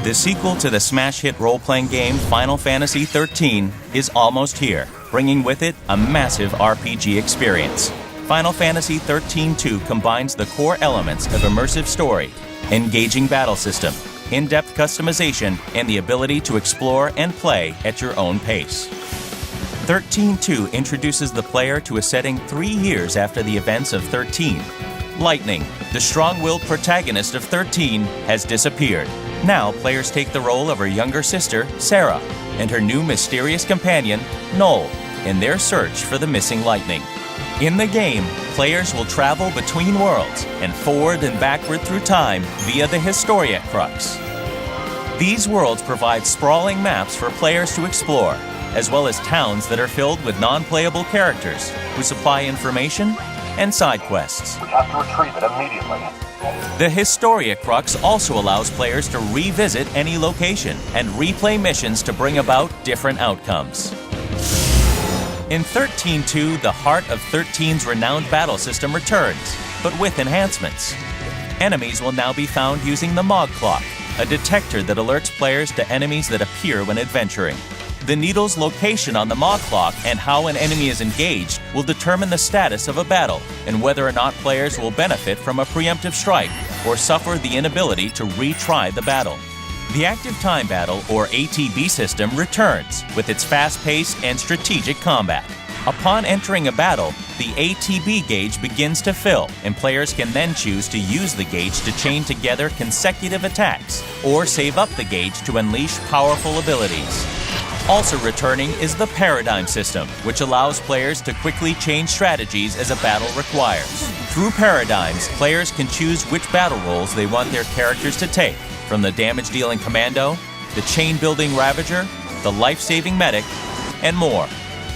The sequel to the smash hit role-playing game Final Fantasy XIII is almost here, bringing with it a massive RPG experience. Final Fantasy XIII-2 combines the core elements of immersive story, engaging battle system, in-depth customization, and the ability to explore and play at your own pace. XIII-2 introduces the player to a setting 3 years after the events of 13. Lightning, the strong-willed protagonist of 13, has disappeared. Now, players take the role of her younger sister, Sarah, and her new mysterious companion, Noel, in their search for the missing Lightning. In the game, players will travel between worlds and forward and backward through time via the Historia Crux. These worlds provide sprawling maps for players to explore, as well as towns that are filled with non-playable characters who supply information and side quests. We have to retrieve it immediately. The Historia Crux also allows players to revisit any location and replay missions to bring about different outcomes. In XIII-2, the heart of 13's renowned battle system returns, but with enhancements. Enemies will now be found using the Mog Clock, a detector that alerts players to enemies that appear when adventuring. The needle's location on the Mog Clock and how an enemy is engaged will determine the status of a battle and whether or not players will benefit from a preemptive strike or suffer the inability to retry the battle. The Active Time Battle, or ATB system, returns with its fast-paced and strategic combat. Upon entering a battle, the ATB gauge begins to fill, and players can then choose to use the gauge to chain together consecutive attacks or save up the gauge to unleash powerful abilities. Also returning is the Paradigm system, which allows players to quickly change strategies as a battle requires. Through Paradigms, players can choose which battle roles they want their characters to take, from the damage-dealing Commando, the chain-building Ravager, the life-saving Medic, and more.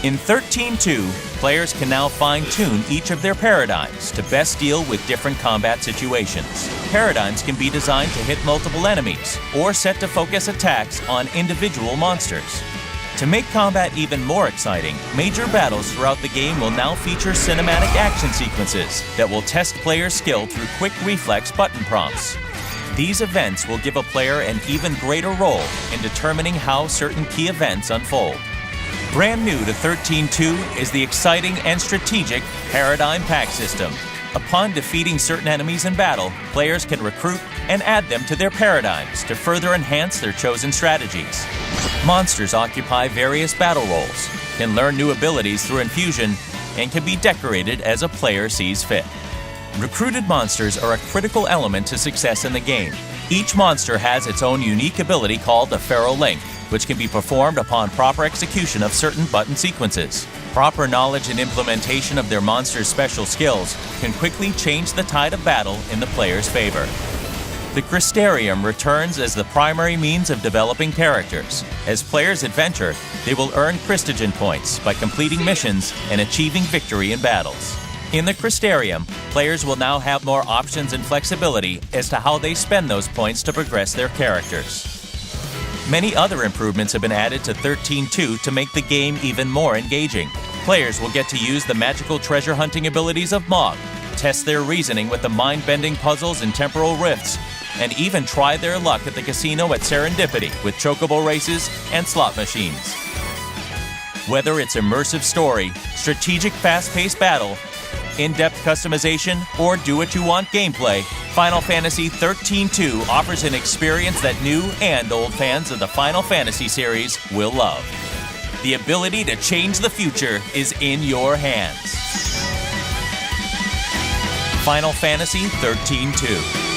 In XIII-2, players can now fine-tune each of their paradigms to best deal with different combat situations. Paradigms can be designed to hit multiple enemies, or set to focus attacks on individual monsters. To make combat even more exciting, major battles throughout the game will now feature cinematic action sequences that will test players' skill through quick reflex button prompts. These events will give a player an even greater role in determining how certain key events unfold. Brand new to XIII-2 is the exciting and strategic Paradigm Pack system. Upon defeating certain enemies in battle, players can recruit and add them to their paradigms to further enhance their chosen strategies. Monsters occupy various battle roles, can learn new abilities through infusion, and can be decorated as a player sees fit. Recruited monsters are a critical element to success in the game. Each monster has its own unique ability called a Pharaoh Link, which can be performed upon proper execution of certain button sequences. Proper knowledge and implementation of their monster's special skills can quickly change the tide of battle in the player's favor. The Crystarium returns as the primary means of developing characters. As players adventure, they will earn Christogen points by completing missions and achieving victory in battles. In the Crystarium, players will now have more options and flexibility as to how they spend those points to progress their characters. Many other improvements have been added to XIII-2 to make the game even more engaging. Players will get to use the magical treasure hunting abilities of Mog, test their reasoning with the mind-bending puzzles and temporal rifts, and even try their luck at the casino at Serendipity with chocobo races and slot machines. Whether it's immersive story, strategic fast-paced battle, in-depth customization, or do-what-you-want gameplay, Final Fantasy XIII-2 offers an experience that new and old fans of the Final Fantasy series will love. The ability to change the future is in your hands. Final Fantasy XIII-2.